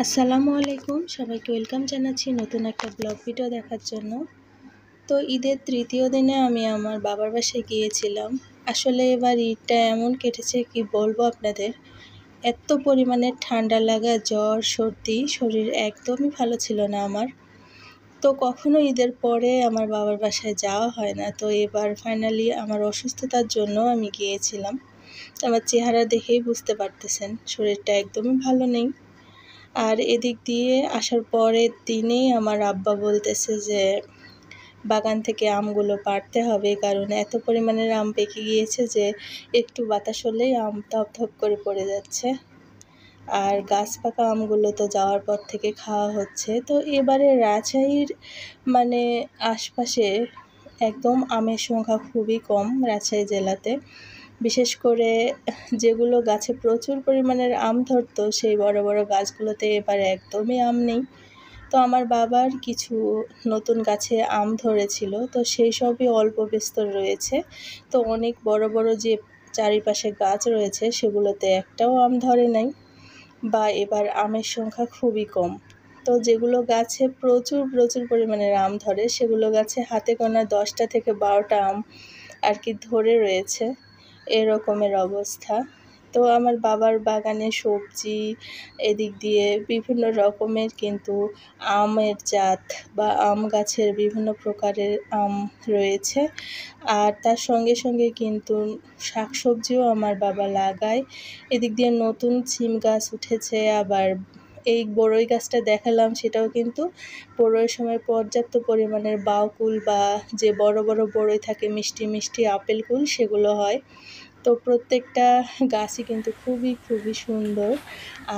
আসসালামু আলাইকুম, সবাইকে ওয়েলকাম জানাচ্ছি নতুন একটা ব্লগ ভিডিও দেখার জন্য। তো ঈদের তৃতীয় দিনে আমি আমার বাবার বাসায় গিয়েছিলাম। আসলে এবার ঈদটা এমন কেটেছে কি বলবো আপনাদের, এত পরিমাণে ঠান্ডা লাগা, জ্বর, সর্দি, শরীর একদমই ভালো ছিল না আমার। তো কখনো ঈদের পরে আমার বাবার বাসায় যাওয়া হয় না। তো এবার ফাইনালি আমার অসুস্থতার জন্য আমি গিয়েছিলাম। আমার চেহারা দেখেই বুঝতে পারতেছেন শরীরটা একদমই ভালো নেই। আর এদিক দিয়ে আসার পরের দিনেই আমার আব্বা বলতেছে যে বাগান থেকে আমগুলো পাড়তে হবে, কারণ এত পরিমাণের আম পেকে গিয়েছে যে একটু বাতাস হলেই আম থপ করে পড়ে যাচ্ছে। আর গাছ পাকা আমগুলো তো যাওয়ার পর থেকে খাওয়া হচ্ছে। তো এবারে রাজশাহীর মানে আশপাশে একদম আমের সংখ্যা খুবই কম রাজশাহী জেলাতে। বিশেষ করে যেগুলো গাছে প্রচুর পরিমাণের আম ধরতো সেই বড় বড় গাছগুলোতে এবার একদমই আম নেই। তো আমার বাবার কিছু নতুন গাছে আম ধরেছিল, তো সেই সবই অল্প বিস্তর রয়েছে। তো অনেক বড় বড় যে চারিপাশে গাছ রয়েছে সেগুলোতে একটাও আম ধরে নাই, বা এবার আমের সংখ্যা খুবই কম। তো যেগুলো গাছে প্রচুর পরিমাণের আম ধরে সেগুলো গাছে হাতে গোনা 10টা থেকে 12টা আম আর কি ধরে রয়েছে, এরকমের অবস্থা। তো আমার বাবার বাগানে সবজি, এদিক দিয়ে বিভিন্ন রকমের কিন্তু আমের জাত বা আম গাছের বিভিন্ন প্রকারের আম রয়েছে। আর তার সঙ্গে কিন্তু শাকসবজিও আমার বাবা লাগায়। এদিক দিয়ে নতুন সিম গাছ উঠেছে, আবার এই বড়ই গাছটা দেখালাম সেটাও কিন্তু বড়ইয়ের সময় পর্যাপ্ত পরিমাণের বাউকুল বা যে বড় বড় বড়ই থাকে মিষ্টি আপেল কুল সেগুলো হয়। তো প্রত্যেকটা গাছই কিন্তু খুবই সুন্দর।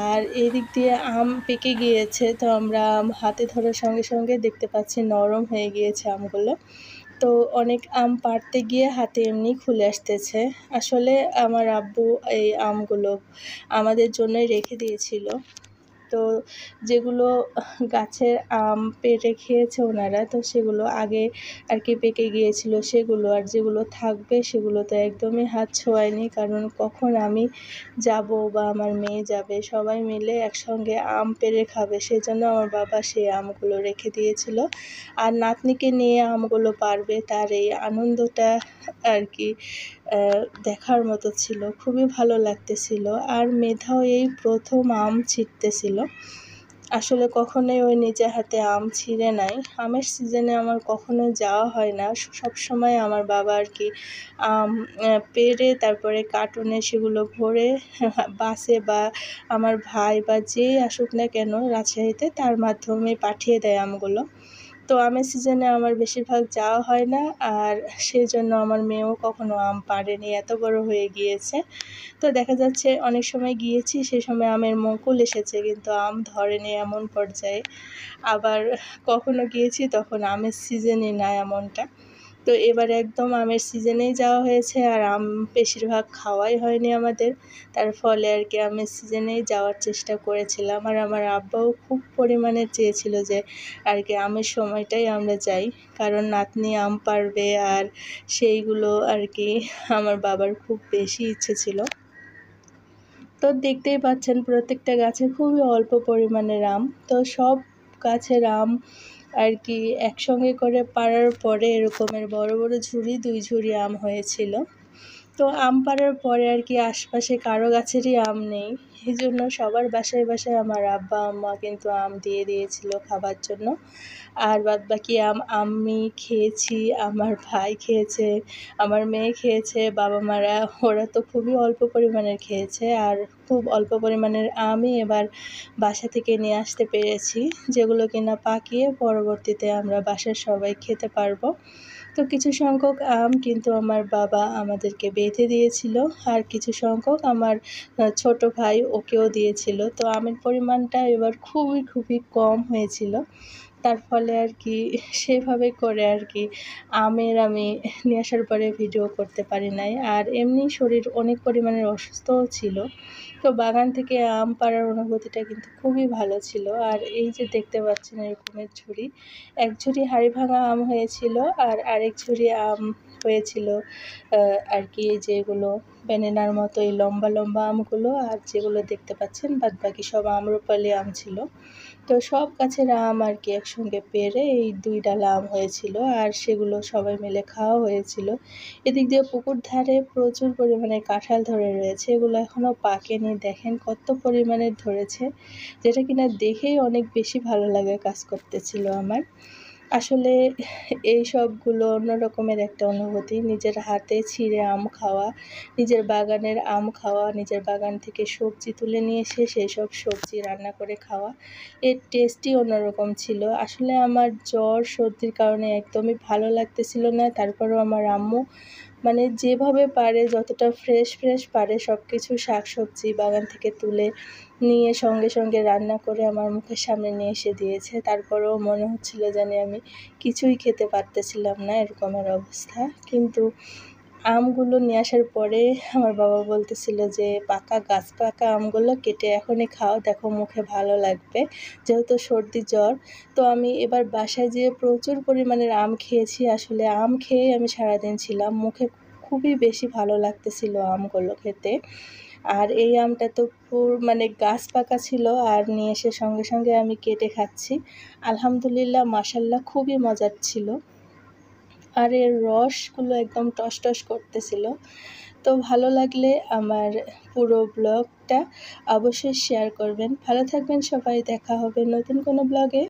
আর এদিক দিয়ে আম পেকে গিয়েছে, তো আমরা আম হাতে ধরার সঙ্গে দেখতে পাচ্ছি নরম হয়ে গিয়েছে আমগুলো। তো অনেক আম পাড়তে গিয়ে হাতে এমনি খুলে আসতেছে। আসলে আমার আব্বু এই আমগুলো আমাদের জন্যই রেখে দিয়েছিল। তো যেগুলো গাছের আম পেড়ে খেয়েছে ওনারা, তো সেগুলো আগে আর কি পেকে গিয়েছিল সেগুলো, আর যেগুলো থাকবে সেগুলো তো একদমই হাত ছোঁয়ায়নি, কারণ কখন আমি যাব বা আমার মেয়ে যাবে সবাই মিলে একসঙ্গে আম পেড়ে খাবে, সেজন্য আমার বাবা সেই আমগুলো রেখে দিয়েছিল। আর নাতনিকে নিয়ে আমগুলো পাড়বে তার এই আনন্দটা আর কি দেখার মতো ছিল, খুবই ভালো লাগতেছিল। আর মেধাও এই প্রথম আম ছিঁড়তেছিল। আসলে কখনোই ওই নিজে হাতে আম ছিঁড়ে নাই। আমের সিজনে আমার কখনোই যাওয়া হয় না। সবসময় আমার বাবা আর কি আম পেড়ে তারপরে কার্টুনে সেগুলো ভরে বাসে বা আমার ভাই বা যেই আসুক না কেন রাজশাহীতে তার মাধ্যমে পাঠিয়ে দেয় আমগুলো। তো আমের সিজনে আমার বেশিরভাগ যাওয়া হয় না, আর সেজন্য আমার মেয়েও কখনো আম পাড়েনি, এত বড় হয়ে গিয়েছে। তো দেখা যাচ্ছে অনেক সময় গিয়েছি সে সময় আমের মুকুল এসেছে কিন্তু আম ধরেনি এমন পর্যায়ে। আবার কখনো গিয়েছি তখন আমের সিজনই না এমনটা। তো এবার একদম আমের সিজনেই যাওয়া হয়েছে, আর আম বেশিরভাগ খাওয়াই হয়নি আমাদের। তার ফলে আর কি আমের সিজনেই যাওয়ার চেষ্টা করেছিলাম, আর আমার আব্বাও খুব পরিমাণে চেয়েছিল যে আর কি আমের সময়টাই আমরা যাই, কারণ নাতনি আম পাড়বে আর সেইগুলো আর কি আমার বাবার খুব বেশি ইচ্ছে ছিল। তো দেখতেই পাচ্ছেন প্রত্যেকটা গাছে খুবই অল্প পরিমাণের আম। তো সব গাছের আম আর কি একসঙ্গে করে পাড়ার পরে এরকমের বড় ঝুড়ি 2 ঝুড়ি আম হয়েছিল। তো আম পাড়ার পরে আর কি আশপাশে কারো গাছেরই আম নেই। এজন্য সবার বাসায় আমার আব্বা আম্মা কিন্তু আম দিয়ে দিয়েছিল খাবার জন্য। আর বাদবাকি আম আমি খেয়েছি, আমার ভাই খেয়েছে, আমার মেয়ে খেয়েছে, বাবা-মারা ওরা তো খুবই অল্প পরিমাণের খেয়েছে। আর খুব অল্প পরিমাণের আমই এবার বাসা থেকে নিয়ে আসতে পেরেছি, যেগুলো কিনা পাকিয়ে পরবর্তীতে আমরা বাসার সবাই খেতে পারবো। তো কিছু সংখ্যক আম কিন্তু আমার বাবা আমাদেরকে বেঁধে দিয়েছিল, আর কিছু সংখ্যক আমার ছোট ভাই ওকেও দিয়েছিল। তো আমের পরিমাণটা এবার খুবই কম হয়েছিল। তার ফলে আর কি সেভাবে করে আর কি আমের আমি নিয়ে আসার পরে ভিডিও করতে পারি নাই। আর এমনি শরীর অনেক পরিমাণের অসুস্থও ছিল। তো বাগান থেকে আম পাড়ার অনুভূতিটা কিন্তু খুবই ভালো ছিল। আর এই যে দেখতে পাচ্ছেন এরকমের ঝুড়ি, এক ঝুড়ি হাড়ি ভাঙা আম হয়েছিল, আর আরেক ঝুড়ি আম হয়েছিল আর কি, যেগুলো ব্যানানার মতো এই লম্বা লম্বা আমগুলো, আর যেগুলো দেখতে পাচ্ছেন বাদবাকি সব আম্রপালি আম ছিল। তো সব গাছের আম আর কি একসঙ্গে পেড়ে এই 2 ডালা আম হয়েছিল, আর সেগুলো সবাই মিলে খাওয়া হয়েছিল। এদিক দিয়ে পুকুর ধারে প্রচুর পরিমাণে কাঁঠাল ধরে রয়েছে, এগুলো এখনও পাকেনি। দেখেন কত পরিমাণে ধরেছে, যেটা কিনা দেখেই অনেক বেশি ভালো লাগে কাজ করতেছিল আমার। আসলে এই সবগুলো অন্য রকমের একটা অনুভূতি, নিজের হাতে ছিঁড়ে আম খাওয়া, নিজের বাগানের আম খাওয়া, নিজের বাগান থেকে সবজি তুলে নিয়ে এসে সেই সব সবজি রান্না করে খাওয়া, এর টেস্টই অন্যরকম ছিল। আসলে আমার জ্বর সর্দির কারণে একদমই ভালো লাগতেছিল না, তারপরেও আমার আম্মু মানে যেভাবে পারে, যতটা ফ্রেশ পারে সব কিছু শাকসবজি বাগান থেকে তুলে নিয়ে সঙ্গে সঙ্গে রান্না করে আমার মুখের সামনে নিয়ে এসে দিয়েছে। তারপরেও মনে হচ্ছিল জানি আমি কিছুই খেতে পারতেছিলাম না, এরকমের অবস্থা। কিন্তু আমগুলো নিয়ে আসার পরে আমার বাবা বলতেছিল যে গাছ পাকা আমগুলো কেটে এখনই খাও, দেখো মুখে ভালো লাগবে, যেহেতু সর্দি জ্বর। তো আমি এবার বাসায় যেয়ে প্রচুর পরিমাণের আম খেয়েছি। আসলে আম খেয়েই আমি সারাদিন ছিলাম, মুখে খুবই বেশি ভালো লাগতেছিল আমগুলো খেতে। আর এই আমটা তো মানে গাছ পাকা ছিল, আর নিয়ে এসে সঙ্গে সঙ্গে আমি কেটে খাচ্ছি। আলহামদুলিল্লাহ, মাশাআল্লাহ, খুবই মজার ছিল। আর এর রসগুলো একদম টস করতেছিল। তো ভালো লাগলে আমার পুরো ব্লগটা অবশ্যই শেয়ার করবেন। ভালো থাকবেন সবাই, দেখা হবে নতুন কোনো ব্লগে।